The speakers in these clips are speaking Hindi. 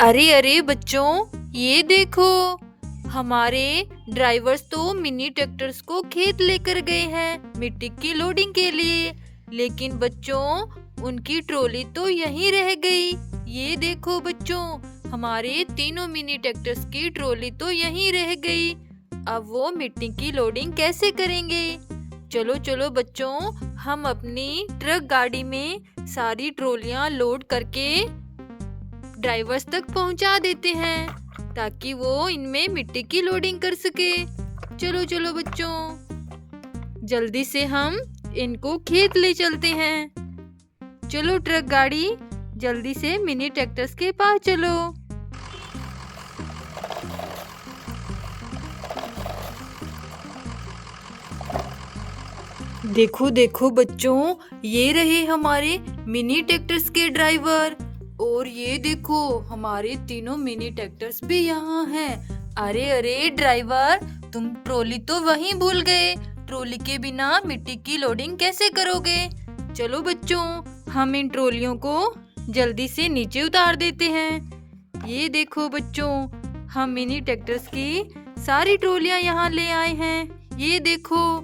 अरे अरे बच्चों, ये देखो, हमारे ड्राइवर्स तो मिनी ट्रैक्टर्स को खेत लेकर गए हैं मिट्टी की लोडिंग के लिए। लेकिन बच्चों, उनकी ट्रॉली तो यहीं रह गई। ये देखो बच्चों, हमारे तीनों मिनी ट्रैक्टर्स की ट्रॉली तो यहीं रह गई। अब वो मिट्टी की लोडिंग कैसे करेंगे? चलो चलो बच्चों, हम अपनी ट्रक गाड़ी में सारी ट्रॉलियां लोड करके ड्राइवर्स तक पहुंचा देते हैं ताकि वो इनमें मिट्टी की लोडिंग कर सके। चलो चलो बच्चों, जल्दी से हम इनको खेत ले चलते हैं। चलो ट्रक गाड़ी, जल्दी से मिनी ट्रैक्टर्स के पास चलो। देखो देखो बच्चों, ये रहे हमारे मिनी ट्रैक्टर्स के ड्राइवर। और ये देखो, हमारे तीनों मिनी ट्रैक्टर्स भी यहाँ हैं। अरे अरे ड्राइवर, तुम ट्रॉली तो वहीं भूल गए। ट्रॉली के बिना मिट्टी की लोडिंग कैसे करोगे? चलो बच्चों, हम इन ट्रॉलियों को जल्दी से नीचे उतार देते हैं। ये देखो बच्चों, हम मिनी ट्रैक्टर्स की सारी ट्रॉलियां यहाँ ले आए हैं। ये देखो।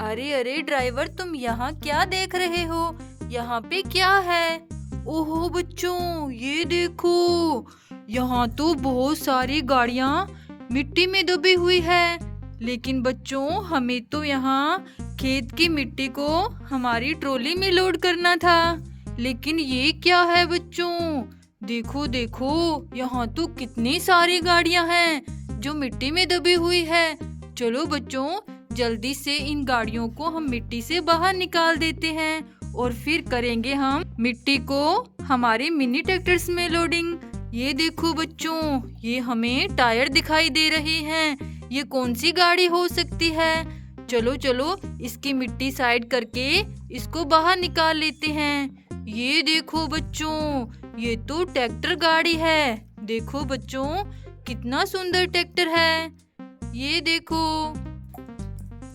अरे अरे ड्राइवर, तुम यहाँ क्या देख रहे हो? यहाँ पे क्या है? ओहो बच्चों, ये देखो, यहाँ तो बहुत सारी गाड़ियाँ मिट्टी में दबी हुई है। लेकिन बच्चों, हमें तो यहाँ खेत की मिट्टी को हमारी ट्रॉली में लोड करना था। लेकिन ये क्या है बच्चों? देखो देखो, यहाँ तो कितनी सारी गाड़ियाँ हैं जो मिट्टी में दबी हुई है। चलो बच्चों, जल्दी से इन गाड़ियों को हम मिट्टी से बाहर निकाल देते हैं और फिर करेंगे हम मिट्टी को हमारे मिनी ट्रैक्टर्स में लोडिंग। ये देखो बच्चों, ये हमें टायर दिखाई दे रहे हैं। ये कौन सी गाड़ी हो सकती है? चलो चलो, इसकी मिट्टी साइड करके इसको बाहर निकाल लेते हैं। ये देखो बच्चों, ये तो ट्रैक्टर गाड़ी है। देखो बच्चों, कितना सुंदर ट्रैक्टर है। ये देखो।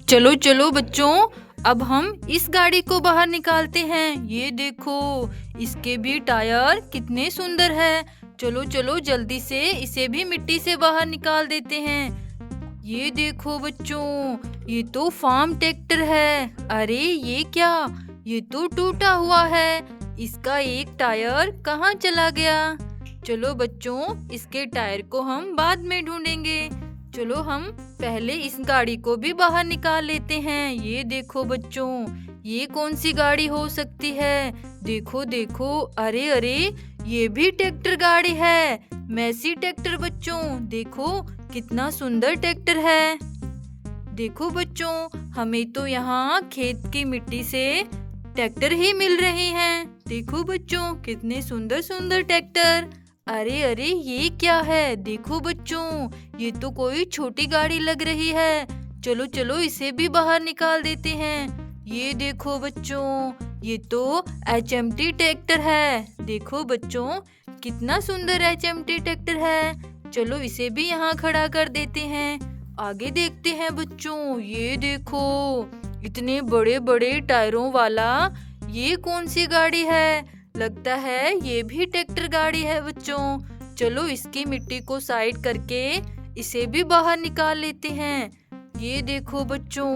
चलो चलो बच्चों, अब हम इस गाड़ी को बाहर निकालते हैं। ये देखो, इसके भी टायर कितने सुंदर है। चलो चलो, जल्दी से इसे भी मिट्टी से बाहर निकाल देते हैं। ये देखो बच्चों, ये तो फार्म ट्रैक्टर है। अरे ये क्या? ये तो टूटा हुआ है। इसका एक टायर कहाँ चला गया? चलो बच्चों, इसके टायर को हम बाद में ढूंढेंगे। चलो हम पहले इस गाड़ी को भी बाहर निकाल लेते हैं। ये देखो बच्चों, ये कौन सी गाड़ी हो सकती है? देखो देखो, अरे अरे, ये भी ट्रैक्टर गाड़ी है। मैसी ट्रैक्टर बच्चों, देखो कितना सुंदर ट्रैक्टर है। देखो बच्चों, हमें तो यहाँ खेत की मिट्टी से ट्रैक्टर ही मिल रहे हैं। देखो बच्चों, कितने सुंदर सुंदर ट्रैक्टर। अरे अरे, ये क्या है? देखो बच्चों, ये तो कोई छोटी गाड़ी लग रही है। चलो चलो, इसे भी बाहर निकाल देते हैं। ये देखो बच्चों, ये तो HMT ट्रैक्टर है। देखो बच्चों, कितना सुंदर HMT ट्रैक्टर है। चलो इसे भी यहाँ खड़ा कर देते हैं। आगे देखते हैं बच्चों। ये देखो, इतने बड़े बड़े टायरों वाला ये कौन सी गाड़ी है? लगता है ये भी ट्रैक्टर गाड़ी है बच्चों। चलो इसकी मिट्टी को साइड करके इसे भी बाहर निकाल लेते हैं। ये देखो बच्चों,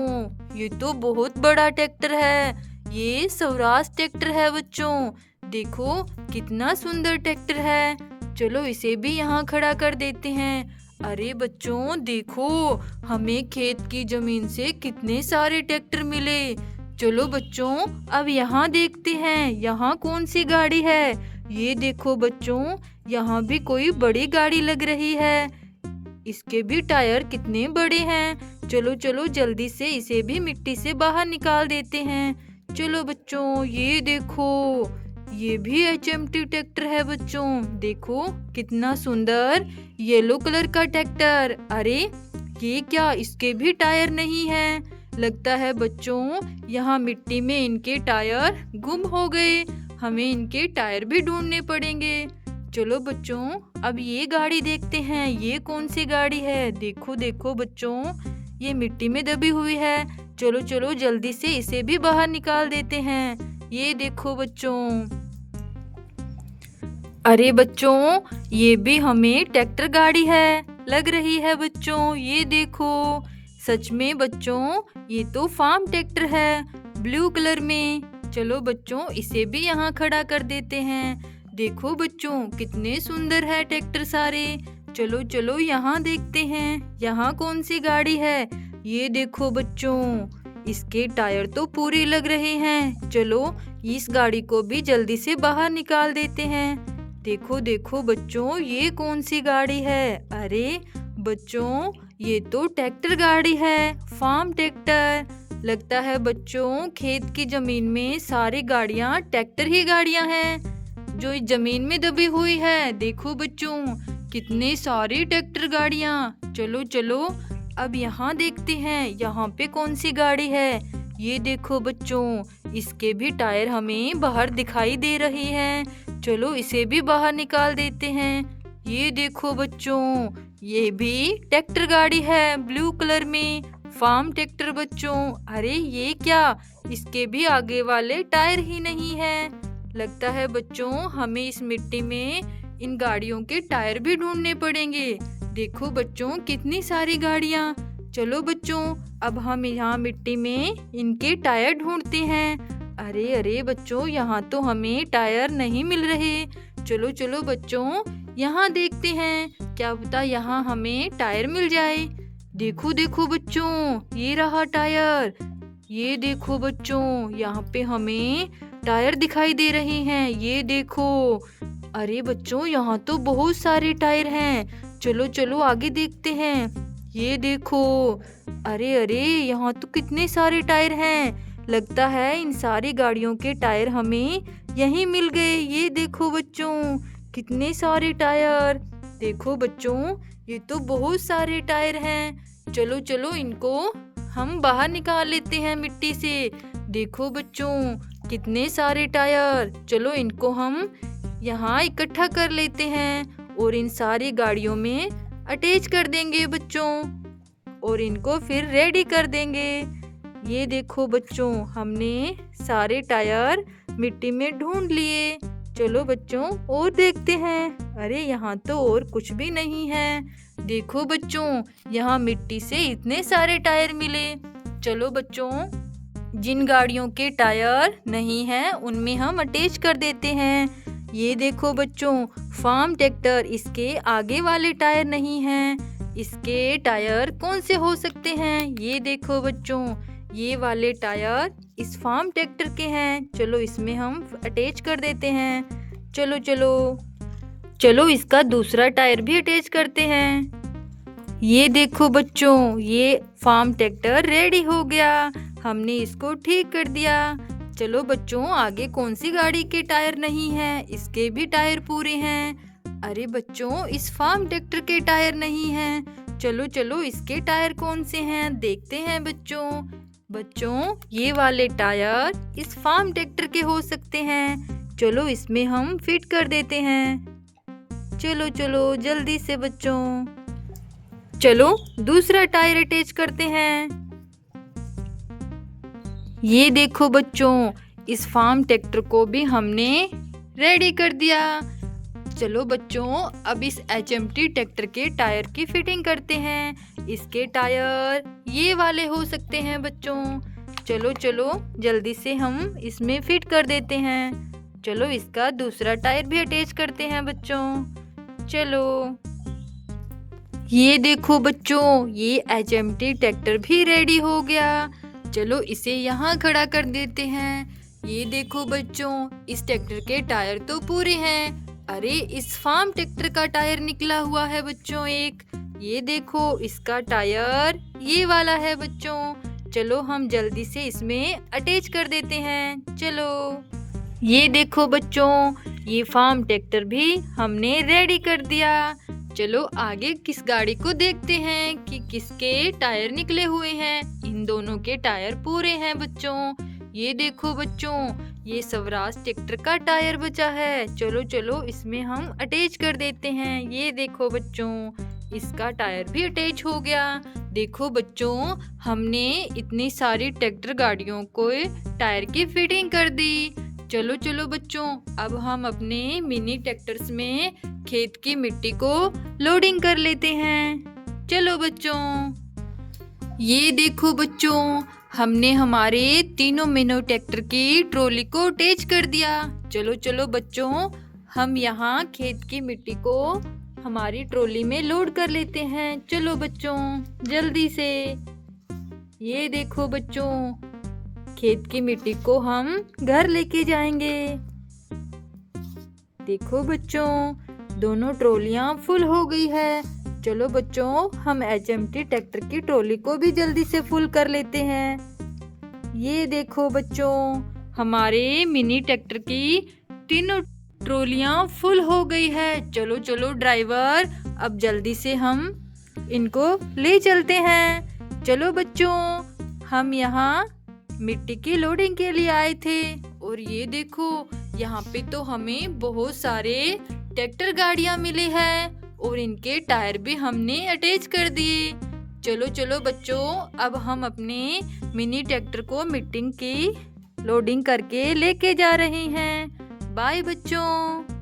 ये तो बहुत बड़ा ट्रैक्टर है। ये स्वराज ट्रैक्टर है बच्चों। देखो कितना सुंदर ट्रैक्टर है। चलो इसे भी यहाँ खड़ा कर देते हैं। अरे बच्चों देखो, हमें खेत की जमीन से कितने सारे ट्रैक्टर मिले। चलो बच्चों, अब यहाँ देखते हैं, यहाँ कौन सी गाड़ी है। ये देखो बच्चों, यहाँ भी कोई बड़ी गाड़ी लग रही है। इसके भी टायर कितने बड़े हैं। चलो चलो, जल्दी से इसे भी मिट्टी से बाहर निकाल देते हैं। चलो बच्चों, ये देखो, ये भी HMT ट्रैक्टर है बच्चों। देखो कितना सुंदर येलो कलर का ट्रैक्टर। अरे ये क्या? इसके भी टायर नहीं है। लगता है बच्चों, यहाँ मिट्टी में इनके टायर गुम हो गए। हमें इनके टायर भी ढूंढने पड़ेंगे। चलो बच्चों, अब ये गाड़ी देखते हैं। ये कौन सी गाड़ी है? देखो देखो बच्चों, ये मिट्टी में दबी हुई है। चलो चलो, जल्दी से इसे भी बाहर निकाल देते हैं। ये देखो बच्चों, अरे बच्चों, ये भी हमें ट्रैक्टर गाड़ी है लग रही है बच्चों। ये देखो, सच में बच्चों ये तो फार्म ट्रैक्टर है ब्लू कलर में। चलो बच्चों, इसे भी यहाँ खड़ा कर देते हैं। देखो बच्चों, कितने सुंदर है ट्रैक्टर सारे। चलो चलो यहाँ देखते हैं, यहाँ कौन सी गाड़ी है। ये देखो बच्चों, इसके टायर तो पूरे लग रहे हैं। चलो इस गाड़ी को भी जल्दी से बाहर निकाल देते हैं। देखो देखो बच्चों, ये कौन सी गाड़ी है। अरे बच्चों, ये तो ट्रैक्टर गाड़ी है, फार्म ट्रैक्टर। लगता है बच्चों खेत की जमीन में सारी गाड़ियां ट्रैक्टर ही गाड़ियां हैं जो इस जमीन में दबी हुई है। देखो बच्चों, कितने सारी ट्रैक्टर गाड़ियां। चलो चलो अब यहाँ देखते हैं, यहाँ पे कौन सी गाड़ी है। ये देखो बच्चों, इसके भी टायर हमें बाहर दिखाई दे रही हैं। चलो इसे भी बाहर निकाल देते हैं। ये देखो बच्चों, ये भी ट्रैक्टर गाड़ी है ब्लू कलर में, फार्म ट्रैक्टर बच्चों। अरे ये क्या, इसके भी आगे वाले टायर ही नहीं हैं। लगता है बच्चों हमें इस मिट्टी में इन गाड़ियों के टायर भी ढूंढने पड़ेंगे। देखो बच्चों, कितनी सारी गाड़ियाँ। चलो बच्चों, अब हम यहाँ मिट्टी में इनके टायर ढूंढते हैं। अरे अरे बच्चों, यहाँ तो हमें टायर नहीं मिल रहे। चलो चलो बच्चों, यहाँ देखते हैं, क्या पता यहाँ हमें टायर मिल जाए। देखो देखो बच्चों, ये रहा टायर। ये देखो बच्चों, यहाँ पे हमें टायर दिखाई दे रहे हैं। ये देखो, अरे बच्चों यहाँ तो बहुत सारे टायर हैं। चलो चलो आगे देखते हैं। ये देखो, अरे अरे यहाँ तो कितने सारे टायर हैं। लगता है इन सारी गाड़ियों के टायर हमें यहीं मिल गए। ये देखो बच्चों, कितने सारे टायर। देखो बच्चों, ये तो बहुत सारे टायर हैं। चलो चलो इनको हम बाहर निकाल लेते हैं मिट्टी से। देखो बच्चों, कितने सारे टायर। चलो इनको हम यहाँ इकट्ठा कर लेते हैं और इन सारी गाड़ियों में अटैच कर देंगे बच्चों, और इनको फिर रेडी कर देंगे। ये देखो बच्चों, हमने सारे टायर मिट्टी में ढूंढ लिए। चलो बच्चों और देखते हैं। अरे यहाँ तो और कुछ भी नहीं है। देखो बच्चों, यहाँ मिट्टी से इतने सारे टायर मिले। चलो बच्चों, जिन गाड़ियों के टायर नहीं हैं उनमें हम अटैच कर देते हैं। ये देखो बच्चों, फार्म ट्रैक्टर, इसके आगे वाले टायर नहीं हैं। इसके टायर कौन से हो सकते हैं। ये देखो बच्चों, ये वाले टायर इस फार्म ट्रैक्टर के हैं। चलो इसमें हम अटैच कर देते हैं। चलो चलो चलो इसका दूसरा टायर भी अटैच करते हैं। ये देखो बच्चों, ये फार्म ट्रैक्टर रेडी हो गया। हमने इसको ठीक कर दिया। चलो बच्चों, आगे कौन सी गाड़ी के टायर नहीं है। इसके भी टायर पूरे हैं। अरे बच्चों, इस फार्म ट्रैक्टर के टायर नहीं हैं। चलो चलो इसके टायर कौन से हैं देखते हैं बच्चों, ये वाले टायर इस फार्म ट्रैक्टर के हो सकते हैं। चलो इसमें हम फिट कर देते हैं। चलो चलो जल्दी से बच्चों। चलो दूसरा टायर अटैच करते हैं। ये देखो बच्चों, इस फार्म ट्रैक्टर को भी हमने रेडी कर दिया। चलो बच्चों, अब इस HMT ट्रैक्टर के टायर की फिटिंग करते हैं। इसके टायर ये वाले हो सकते हैं बच्चों। चलो चलो जल्दी से हम इसमें फिट कर देते हैं। चलो इसका दूसरा टायर भी अटैच करते हैं बच्चों। चलो ये देखो बच्चों, ये HMT ट्रैक्टर भी रेडी हो गया। चलो इसे यहाँ खड़ा कर देते हैं। ये देखो बच्चों, इस ट्रैक्टर के टायर तो पूरे हैं। अरे इस फार्म ट्रैक्टर का टायर निकला हुआ है बच्चों एक। ये देखो इसका टायर ये वाला है बच्चों। चलो हम जल्दी से इसमें अटैच कर देते हैं। चलो ये देखो बच्चों, ये फार्म ट्रैक्टर भी हमने रेडी कर दिया। चलो आगे किस गाड़ी को देखते हैं कि किसके टायर निकले हुए हैं। इन दोनों के टायर पूरे हैं बच्चों। ये देखो बच्चों, ये स्वराज ट्रैक्टर का टायर बचा है। चलो चलो इसमें हम अटैच कर देते हैं। ये देखो बच्चों, इसका टायर भी अटैच हो गया। देखो बच्चों, हमने इतनी सारी ट्रैक्टर गाड़ियों को टायर की फिटिंग कर दी। चलो चलो बच्चों, अब हम अपने मिनी ट्रैक्टर्स में खेत की मिट्टी को लोडिंग कर लेते हैं। चलो बच्चों, ये देखो बच्चों, हमने हमारे तीनों मिनी ट्रैक्टर की ट्रॉली को अटैच कर दिया। चलो चलो बच्चों, हम यहाँ खेत की मिट्टी को हमारी ट्रॉली में लोड कर लेते हैं। चलो बच्चों, जल्दी से। ये देखो बच्चों, खेत की मिट्टी को हम घर लेके जाएंगे। देखो बच्चों, दोनों ट्रॉलियां फुल हो गई है। चलो बच्चों, हम HMT ट्रैक्टर की ट्रॉली को भी जल्दी से फुल कर लेते हैं। ये देखो बच्चों, हमारे मिनी ट्रैक्टर की तीनों ट्रॉलियां फुल हो गई है। चलो चलो ड्राइवर, अब जल्दी से हम इनको ले चलते हैं। चलो बच्चों, हम यहाँ मिट्टी की लोडिंग के लिए आए थे और ये देखो, यहाँ पे तो हमें बहुत सारे ट्रैक्टर गाड़ियाँ मिली हैं और इनके टायर भी हमने अटैच कर दिए। चलो चलो बच्चों, अब हम अपने मिनी ट्रैक्टर को मिट्टी की लोडिंग करके लेके जा रहे हैं। बाय बच्चों।